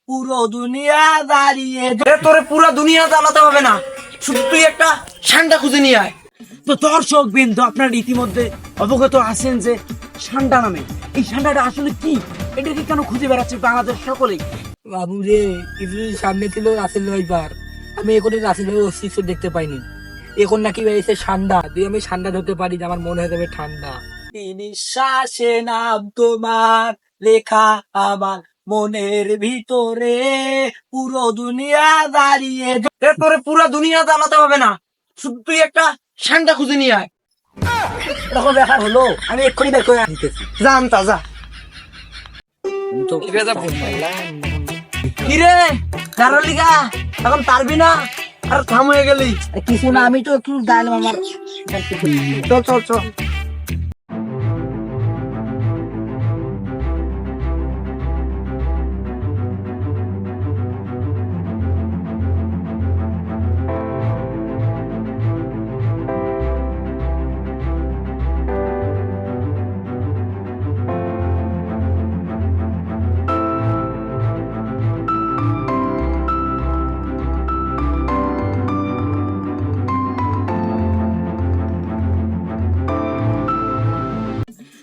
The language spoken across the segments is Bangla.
পুরো দুনিয়া দাঁড়িয়ে। তোরে পুরো দুনিয়া জ্বালাতে হবে না, শুধু তুই একটা ঠান্ডা খুঁজে নিয়ে আয়। তো দর্শক বিন্দু, আপনারা ইতিমধ্যে অবগত আছেন যে ঠান্ডা নামে এই ঠান্ডাটা আসলে কি, এটাকে কেন খুঁজে বেড়াচ্ছে বাংলাদেশ সকলেই। বাবু রে, কিছুদিন সামনে ছিল রাসেল ভাইপার, আমি এখন রাসেল ভাই অস্তিত্ব দেখতে পাইনি। এখন নাকি বেরিয়েছে ঠান্ডা, তুই আমি ঠান্ডা ধরতে পারি, আমার মনে হয়ে যাবে ঠান্ডা। নিঃশ্বাসে নাম তোমার লেখা আমার মনের ভিতরে, পুরো দুনিয়া দাঁড়িয়ে। তোরে পুরো দুনিয়া জ্বালাতে হবে না, শুধু তুই একটা ঠান্ডা খুঁজে নিয়ে আয়। এরকম ব্যাপার হলো, আমি এক্ষুনি বের করে আনতেছি। জানতা যা। তো কিরে দারলিগা, এখন পারবি না? আর থাম হয়ে গেলি। কিছু না, আমি তো একটু গাইলাম আমার। চল চল চল।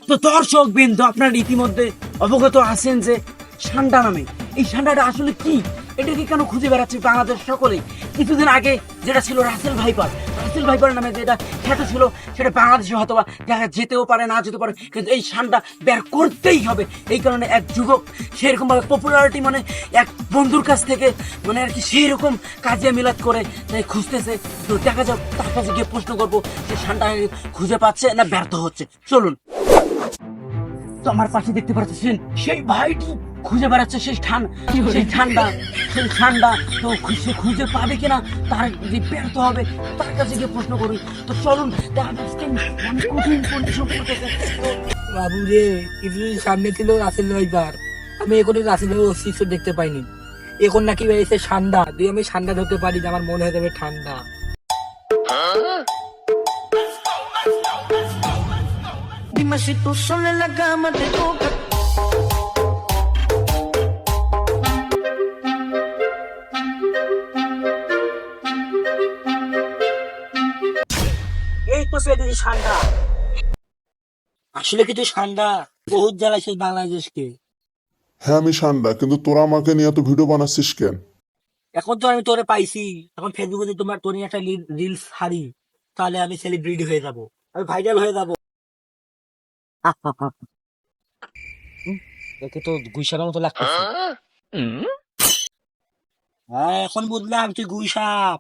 তো দর্শক বিন্দু, আপনারা ইতিমধ্যে অবগত আছেন যে ঠান্ডা নামে এই ঠান্ডাটা আসলে কি, এটাকে কেন খুঁজে বেড়াচ্ছে বাংলাদেশ সকলেই। কিছুদিন আগে যেটা ছিল রাসেল ভাইপার নামে যেটা খ্যাত ছিল, সেটা বাংলাদেশে হয়তো বা দেখা যেতেও পারে, না যেতে পারে, কিন্তু এই ঠান্ডা বের করতেই হবে। এই কারণে এক যুবক সেরকম ভাবে পপুলারিটি মানে এক বন্ধুর কাছ থেকে মানে আর কি সেই রকম কাজে মিলাদ করে তাই খুঁজতেছে। তো দেখা যাক, তার কাছে গিয়ে প্রশ্ন করবো যে ঠান্ডা খুঁজে পাচ্ছে না ব্যর্থ হচ্ছে। চলুন। তো আমার পাশে দেখতে পাচ্ছেন সেই ভাইটি খুঁজে বেড়াচ্ছে সেই ঠান্ডা। তো সে খুঁজে পাবে কিনা, তার যে ব্যর্থ হবে তার কাছে গিয়ে প্রশ্ন করি। তো চলুন, দেখা যাচ্ছে অনেক কঠিন কন্ডিশন করতেছে। বাবু রে, কিছুদিন সামনে ছিল রাসেল ভাইপার, আমি এখন রাসেল ভাই অস্তিত্ব দেখতে পাইনি। এখন নাকি বেরিয়েছে ঠান্ডা, তুই আমি ঠান্ডা ধরতে পারি, আমার মনে হয়ে যাবে ঠান্ডা। Dime si tú sola en la cama te toca. এই তো পেটেছি ঠান্ডা। আসলে কিছু ঠান্ডা বহুত জ্বালাইছে বাংলাদেশকে। হ্যাঁ আমি ঠান্ডা, কিন্তু তোরা আমাকে নিয়ে এত ভিডিও বানাচ্ছিস কেন? এখন তো আমি তোরে পাইছি, এখন ফেসবুকে যদি তোর নিয়ে একটা রিলস ছাড়ি, তাহলে আমি সেলিব্রিটি হয়ে যাব, আমি ভাইরাল হয়ে যাব। একে তো গুইসার মতো লাগতেছে। হ্যাঁ, এখন বুঝলাম তুই গুইসাপ।